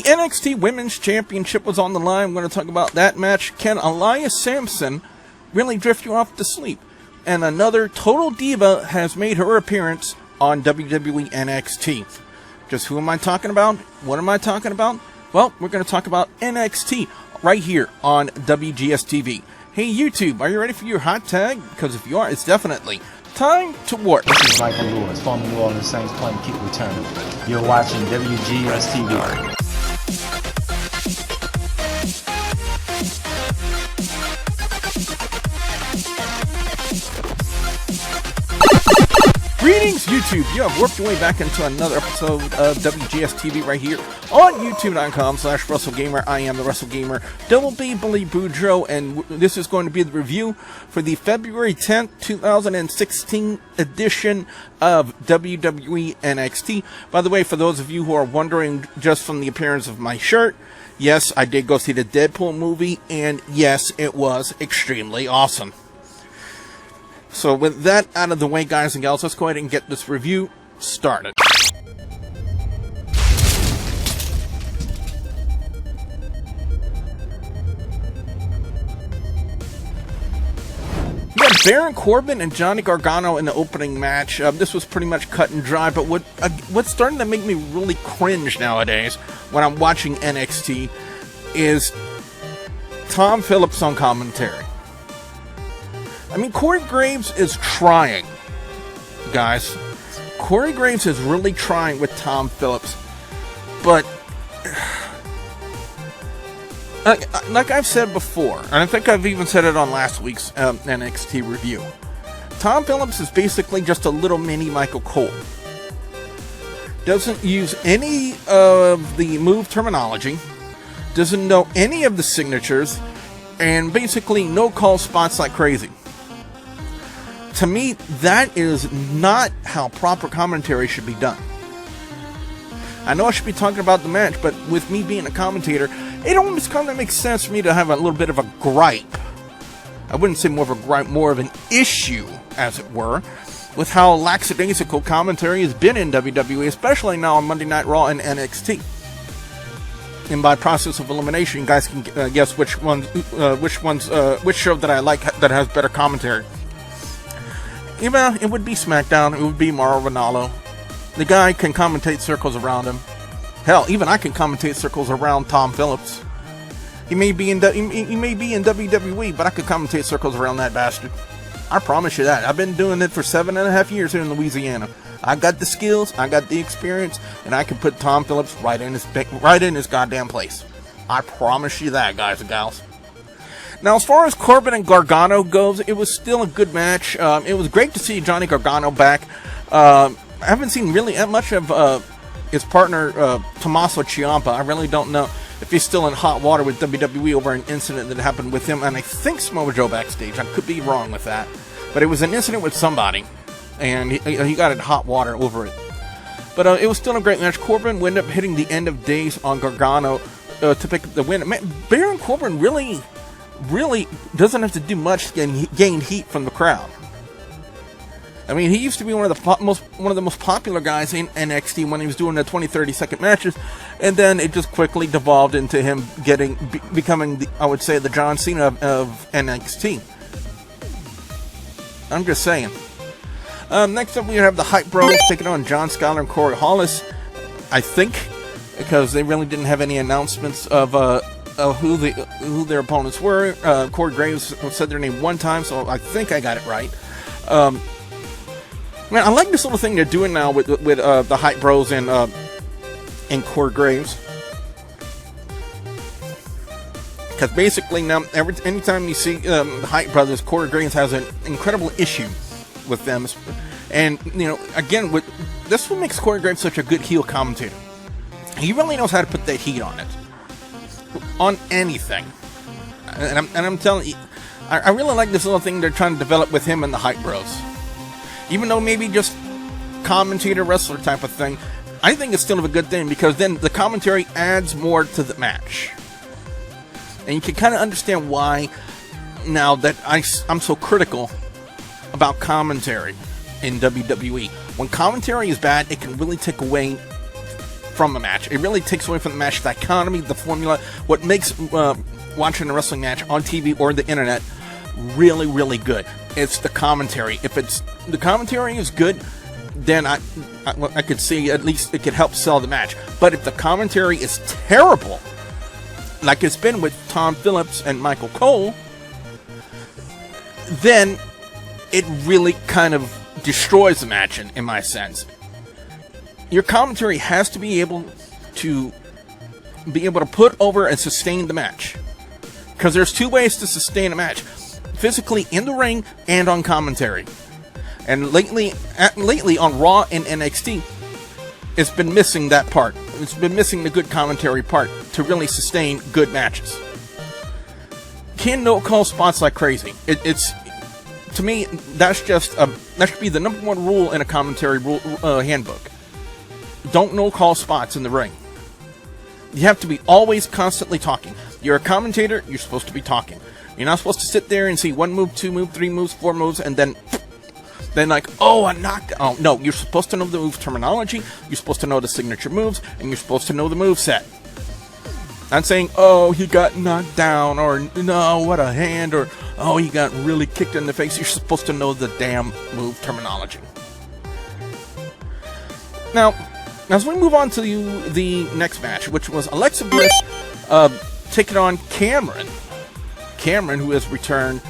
NXT Women's Championship was on the line. We're going to talk about that match. Can Elias Samson really drift you off to sleep? And another total diva has made her appearance on WWE NXT. Just who am I talking about? What am I talking about? Well, we're going to talk about NXT right here on WGS-TV. Hey YouTube, are you ready for your hot tag? Because if you are, it's definitely time to work. This is Michael Lewis, former New Orleans Saints playing kick returner. You're watching WGS-TV. Greetings, YouTube! You have worked your way back into another episode of WGS-TV right here on YouTube.com/WrestleGamer. I am the WrestleGamer, Double B Billy Boudreaux, and this is going to be the review for the February 10th, 2016 edition of WWE NXT. By the way, for those of you who are wondering just from the appearance of my shirt, yes, I did go see the Deadpool movie, and yes, it was extremely awesome. So with that out of the way, guys and gals, let's go ahead and get this review started. We had Baron Corbin and Johnny Gargano in the opening match. This was pretty much cut and dry, but what's starting to make me really cringe nowadays when I'm watching NXT is Tom Phillips on commentary. I mean, Corey Graves is trying, guys. Corey Graves is really trying with Tom Phillips. But, like I've said before, and I think I've even said it on last week's NXT review, Tom Phillips is basically just a little mini Michael Cole. Doesn't use any of the move terminology, doesn't know any of the signatures, and basically no call spots like crazy. To me, that is not how proper commentary should be done. I know I should be talking about the match, but with me being a commentator, it almost kind of makes sense for me to have a little bit of a gripe. I wouldn't say more of a gripe, more of an issue, as it were, with how lackadaisical commentary has been in WWE, especially now on Monday Night Raw and NXT. And by process of elimination, you guys can guess which show that I like that has better commentary. Even it would be SmackDown. It would be Mauro Ranallo. The guy can commentate circles around him. Hell, even I can commentate circles around Tom Phillips. He may be in WWE, but I could commentate circles around that bastard. I promise you that. I've been doing it for 7.5 years here in Louisiana. I got the skills, I got the experience, and I can put Tom Phillips right in his goddamn place. I promise you that, guys and gals. Now, as far as Corbin and Gargano goes, it was still a good match. It was great to see Johnny Gargano back. I haven't seen really that much of his partner, Tommaso Ciampa. I really don't know if he's still in hot water with WWE over an incident that happened with him, and I think Samoa Joe backstage. I could be wrong with that. But it was an incident with somebody, and he got in hot water over it. But it was still a great match. Corbin ended up hitting the end of days on Gargano to pick up the win. Man, Baron Corbin really doesn't have to do much to gain heat from the crowd. I mean, he used to be one of the most popular guys in NXT when he was doing the 20-30 second matches, and then it just quickly devolved into him becoming I would say the John Cena of NXT. I'm just saying. Next up, we have the Hype Bros taking on John Skylar and Corey Hawlis. I think because they really didn't have any announcements of who their opponents were. Corey Graves said their name one time, so I think I got it right. Man, I like this little thing they're doing now with the Hype Bros and Corey Graves, because basically now anytime you see the Hype Brothers, Corey Graves has an incredible issue with them, and again, with this, what makes Corey Graves such a good heel commentator. He really knows how to put that heat on it. On anything, and I'm telling you, I really like this little thing they're trying to develop with him and the Hype Bros. Even though maybe just commentator wrestler type of thing, I think it's still a good thing, because then the commentary adds more to the match, and you can kind of understand why now that I'm so critical about commentary in WWE. When commentary is bad, it can really take away from a match. It really takes away from the match, the economy, the formula, what makes watching a wrestling match on TV or the internet really, really good. It's the commentary. If the commentary is good, then I could see at least it could help sell the match. But if the commentary is terrible, like it's been with Tom Phillips and Michael Cole, then it really kind of destroys the match in my sense. Your commentary has to be able to put over and sustain the match. Because there's two ways to sustain a match: physically in the ring and on commentary. And lately on Raw and NXT, it's been missing that part. It's been missing the good commentary part to really sustain good matches. Can no-call spots like crazy. It's to me, that's just that should be the number one rule in a commentary handbook. Don't no-call spots in the ring. You have to be always constantly talking. You're a commentator, you're supposed to be talking. You're not supposed to sit there and see 1 move, 2 move, 3 moves, 4 moves, and then like, oh, I knocked. Oh, no, you're supposed to know the move terminology, you're supposed to know the signature moves, and you're supposed to know the move set. Not saying, oh, he got knocked down, or no, what a hand, or oh, he got really kicked in the face. You're supposed to know the damn move terminology. Now, as we move on to the next match, which was Alexa Bliss taking on Cameron. Cameron, who has returned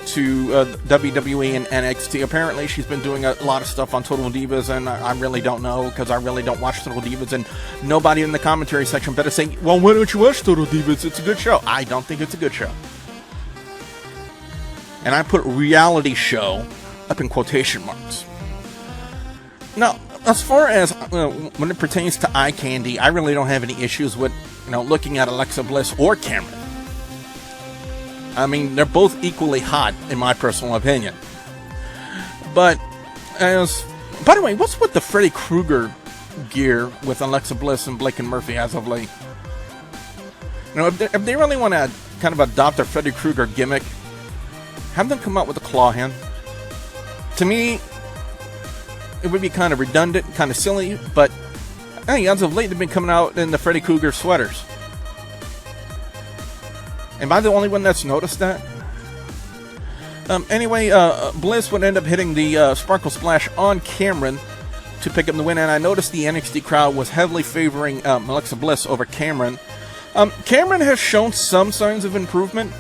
to WWE and NXT. Apparently, she's been doing a lot of stuff on Total Divas, and I really don't know, because I really don't watch Total Divas, and nobody in the commentary section better say, well, why don't you watch Total Divas? It's a good show. I don't think it's a good show. And I put reality show up in quotation marks. Now, as far as when it pertains to eye candy, I really don't have any issues with looking at Alexa Bliss or Cameron. I mean, they're both equally hot in my personal opinion. But by the way, what's with the Freddy Krueger gear with Alexa Bliss and Blake and Murphy as of late? If they really want to kind of adopt their Freddy Krueger gimmick, have them come out with a claw hand. To me, it would be kind of redundant, kind of silly, but hey, as of late, they've been coming out in the Freddy Krueger sweaters. Am I the only one that's noticed that? Anyway, Bliss would end up hitting the Sparkle Splash on Cameron to pick up the win, and I noticed the NXT crowd was heavily favoring Alexa Bliss over Cameron. Cameron has shown some signs of improvement.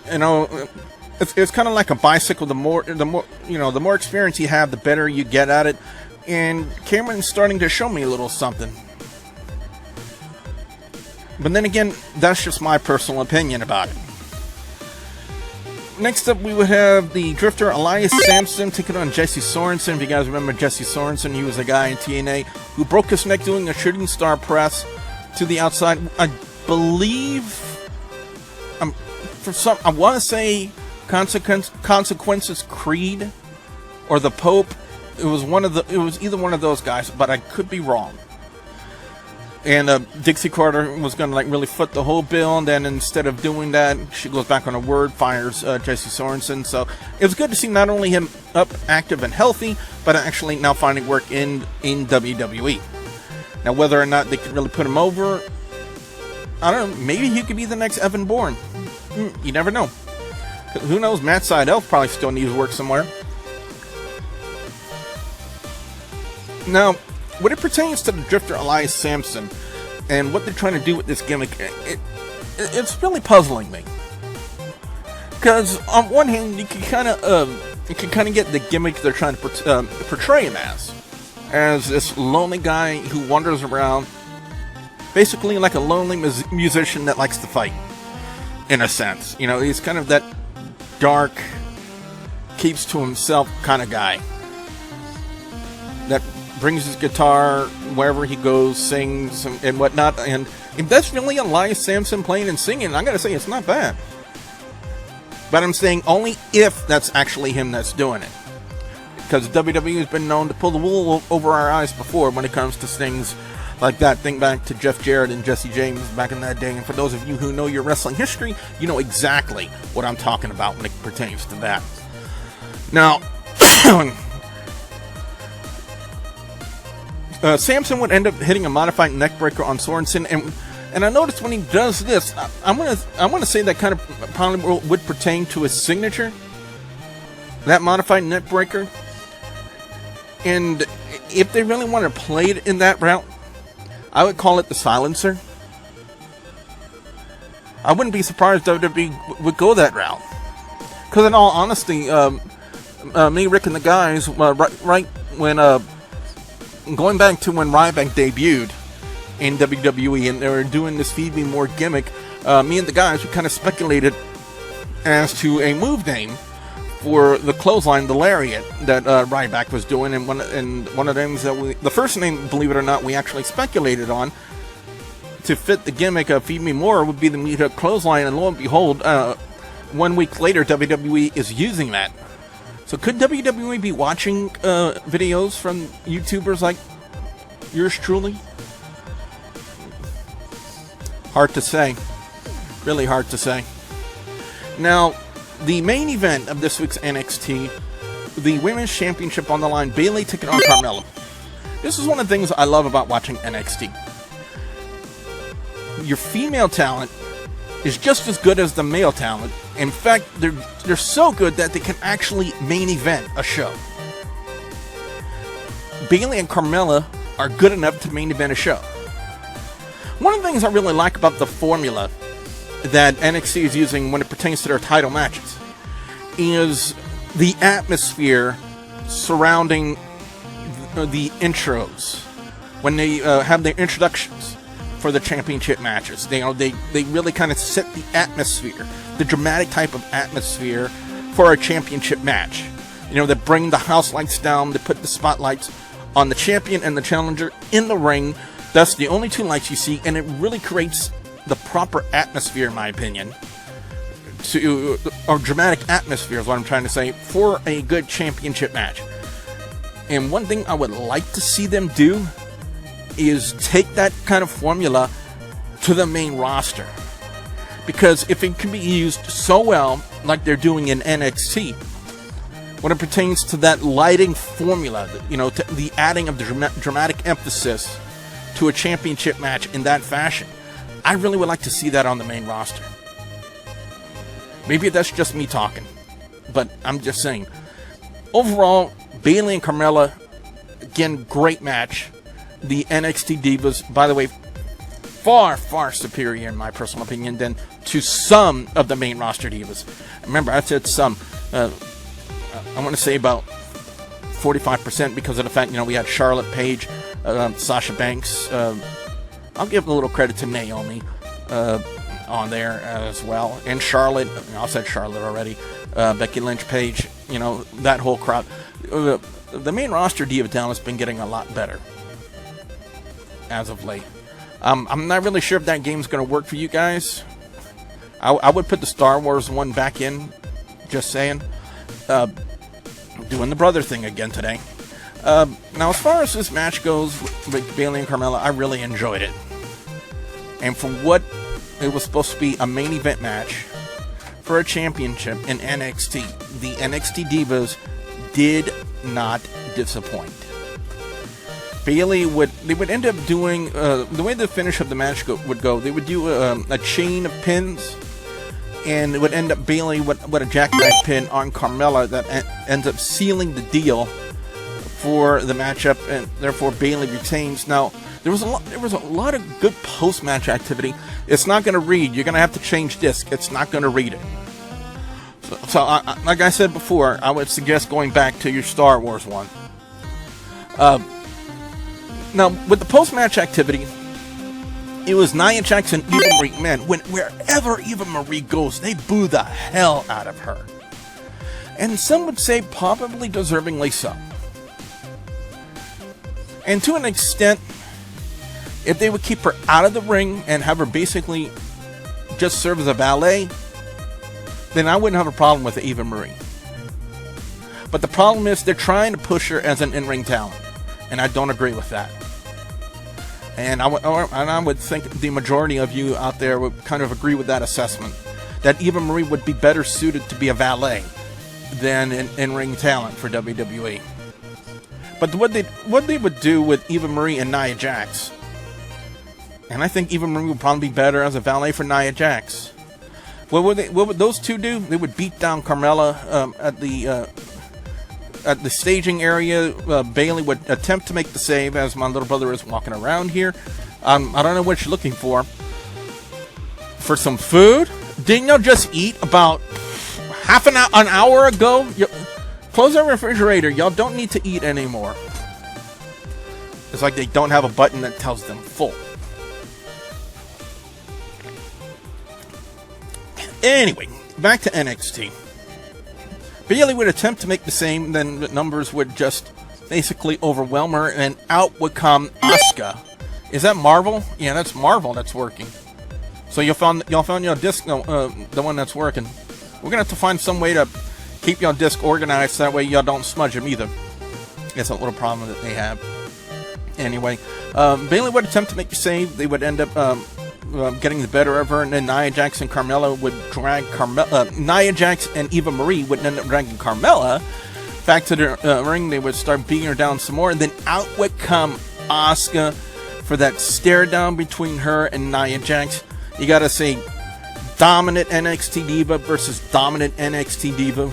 It's kind of like a bicycle. The more experience you have, the better you get at it. And Cameron's starting to show me a little something. But then again, that's just my personal opinion about it. Next up, we would have the Driftor, Elias Samson, taking on Jesse Sorenson. If you guys remember Jesse Sorenson, he was a guy in TNA who broke his neck doing a shooting star press to the outside. I believe, I want to say Consequences Creed or the Pope. It was either one of those guys, but I could be wrong. And Dixie Carter was going to really foot the whole bill, and then instead of doing that, she goes back on her word, fires Jesse Sorenson. So it was good to see not only him up, active, and healthy, but actually now finding work in WWE. Now, whether or not they could really put him over, I don't know. Maybe he could be the next Evan Bourne. You never know. Who knows? Matt Sydal probably still needs work somewhere. Now, when it pertains to the Drifter Elias Samson and what they're trying to do with this gimmick, it's really puzzling me. Because on one hand, you can kind of get the gimmick they're trying to portray him as this lonely guy who wanders around, basically like a lonely musician that likes to fight, in a sense. He's kind of that dark, keeps to himself kind of guy that brings his guitar wherever he goes, sings and whatnot. And if that's really Elias Samson playing and singing, I gotta say it's not bad. But I'm saying only if that's actually him that's doing it, because WWE has been known to pull the wool over our eyes before when it comes to things like that. Think back to Jeff Jarrett and Jesse James back in that day, and for those of you who know your wrestling history, you know exactly what I'm talking about when it pertains to that. Now, Samson would end up hitting a modified neckbreaker on Sorenson, and I noticed when he does this, I want to say that kind of probably would pertain to his signature, that modified neckbreaker. And if they really want to play it in that route, I would call it the silencer. I wouldn't be surprised if WWE would go that route. Because in all honesty, me, Rick, and the guys, right when, going back to when Ryback debuted in WWE and they were doing this Feed Me More gimmick, me and the guys, we kind of speculated as to a move name for the clothesline, the lariat, that Ryback was doing, and one of the names that the first name, believe it or not, we actually speculated on to fit the gimmick of Feed Me More would be the Meat Hook clothesline, and lo and behold, 1 week later, WWE is using that. So could WWE be watching videos from YouTubers like yours truly? Hard to say. Really hard to say. Now, the main event of this week's NXT, the Women's Championship on the line, Bayley taking on Carmella. This is one of the things I love about watching NXT. Your female talent is just as good as the male talent. In fact, they're so good that they can actually main event a show. Bayley and Carmella are good enough to main event a show. One of the things I really like about the formula that NXT is using when it pertains to their title matches is the atmosphere surrounding the intros when they have their introductions for the championship matches. They really kind of set the atmosphere, the dramatic type of atmosphere for a championship match. They bring the house lights down, they put the spotlights on the champion and the challenger in the ring. That's the only two lights you see, and it really creates the proper atmosphere, in my opinion, or dramatic atmosphere is what I'm trying to say, for a good championship match. And one thing I would like to see them do is take that kind of formula to the main roster. Because if it can be used so well, like they're doing in NXT, when it pertains to that lighting formula, to the adding of the dramatic emphasis to a championship match in that fashion, I really would like to see that on the main roster. Maybe that's just me talking, but I'm just saying. Overall, Bayley and Carmella, again, great match. The NXT Divas, by the way, far, far superior, in my personal opinion, than to some of the main roster Divas. Remember, I said some. I want to say about 45% because of the fact, we had Charlotte, Paige, Sasha Banks. I'll give a little credit to Naomi on there as well. And Charlotte, I said Charlotte already. Becky Lynch, Paige, that whole crowd. The main roster Diva talent has been getting a lot better as of late. I'm not really sure if that game's going to work for you guys. I would put the Star Wars one back in, just saying. Doing the brother thing again today. Now, as far as this match goes with Bayley and Carmella, I really enjoyed it. And for what it was supposed to be, a main event match for a championship in NXT, the NXT Divas did not disappoint. Bayley would end up doing the way the finish of the match would go. They would do a chain of pins, and it would end up Bayley with a jackknife pin on Carmella that ends up sealing the deal for the matchup, and therefore Bayley retains. Now, there was a lot of good post-match activity. It's not going to read. You're going to have to change disc. It's not going to read it. So like I said before, I would suggest going back to your Star Wars one. Now, with the post-match activity, it was Nia Jax and Eva Marie. Man, wherever Eva Marie goes, they boo the hell out of her. And some would say probably deservingly so. And to an extent, if they would keep her out of the ring and have her basically just serve as a valet, then I wouldn't have a problem with Eva Marie. But the problem is they're trying to push her as an in-ring talent, and I don't agree with that. And I would think the majority of you out there would kind of agree with that assessment, that Eva Marie would be better suited to be a valet than an in-ring talent for WWE. But what they would do with Eva Marie and Nia Jax, and I think Eva Marie would probably be better as a valet for Nia Jax. What would those two do? They would beat down Carmella at the staging area. Bayley would attempt to make the save as my little brother is walking around here. I don't know what you're looking for. For some food? Didn't you just eat about an hour ago? Close our refrigerator. Y'all don't need to eat anymore. It's like they don't have a button that tells them full. Anyway, back to NXT. Bayley would attempt to make the same, then the numbers would just basically overwhelm her, and out would come Asuka. Is that Marvel? Yeah, that's Marvel that's working. So y'all found your disc, the one that's working. We're gonna have to find some way to keep your disc organized, so that way y'all don't smudge them either. It's a little problem that they have. Anyway, Bayley would attempt to make the save. They would end up getting the better of her, and then Nia Jax and Carmella would drag Nia Jax and Eva Marie would end up dragging Carmella back to the ring. They would start beating her down some more, and then out would come Asuka for that stare down between her and Nia Jax. You gotta say, dominant NXT Diva versus dominant NXT Diva.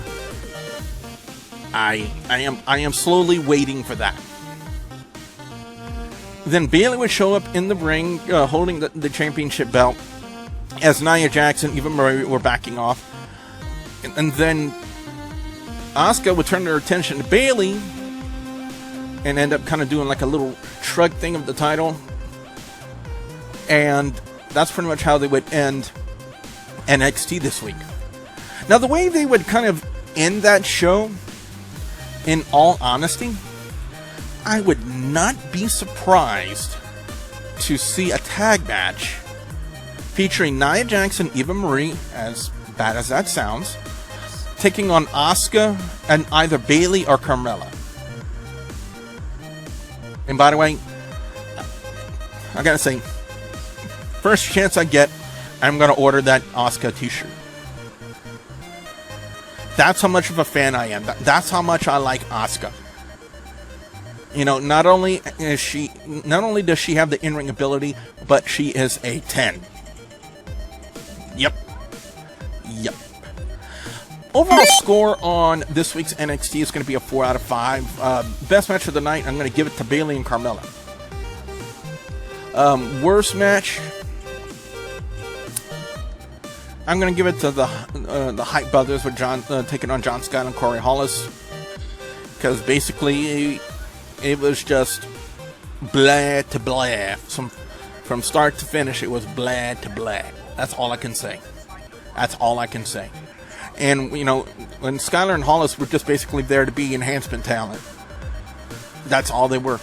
I am slowly waiting for that. Then Bayley would show up in the ring holding the championship belt as Nia Jax and Eva Marie were backing off. And then Asuka would turn her attention to Bayley and end up kind of doing like a little shrug thing of the title. And that's pretty much how they would end NXT this week. Now, the way they would kind of end that show, in all honesty, I would not be surprised to see a tag match featuring Nia Jax and Eva Marie, as bad as that sounds, taking on Asuka and either Bayley or Carmella. And by the way, I gotta say, first chance I get, I'm gonna order that Asuka t-shirt. That's how much of a fan I am. That's how much I like Asuka. You know, not only does she have the in-ring ability, but she is a 10. Yep. Overall score on this week's NXT is going to be a 4 out of 5. Best match of the night, I'm going to give it to Bayley and Carmella. Worst match, I'm going to give it to the Hype Brothers with taking on John Scott and Corey Hawlis. Because basically, it was just blah to blah. From start to finish, it was blah to blah. That's all I can say. And, you know, when Skylar and Hawlis were just basically there to be enhancement talent. That's all they were.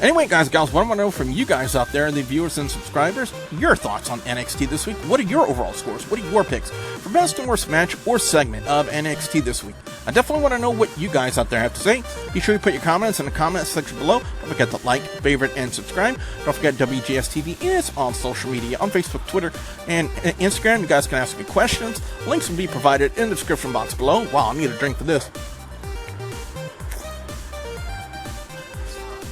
Anyway, guys, gals, what I want to know from you guys out there, the viewers and subscribers, your thoughts on NXT this week. What are your overall scores? What are your picks for best and worst match or segment of NXT this week? I definitely want to know what you guys out there have to say. Be sure you put your comments in the comments section below. Don't forget to like, favorite, and subscribe. Don't forget WGS-TV is on social media, on Facebook, Twitter, and Instagram. You guys can ask me questions. Links will be provided in the description box below. Wow, I need a drink for this.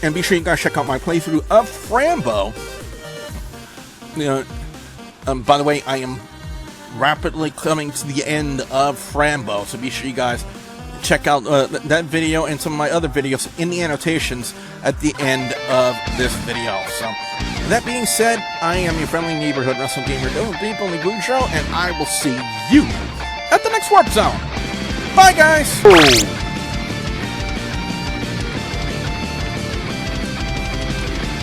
And be sure you guys check out my playthrough of Frambo. You know, by the way, I am rapidly coming to the end of Frambo, so be sure you guys check out that video and some of my other videos in the annotations at the end of this video. So, that being said, I am your friendly neighborhood wrestling gamer, Deep Only Blue Show, and I will see you at the next Warp Zone. Bye, guys!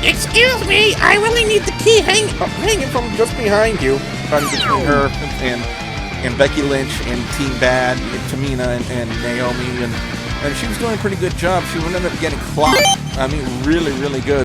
Excuse me, I really need the key hanging from just behind you, between her and Becky Lynch and Team Bad, and Tamina and Naomi, and she was doing a pretty good job. She ended up getting clocked. I mean, really, really good.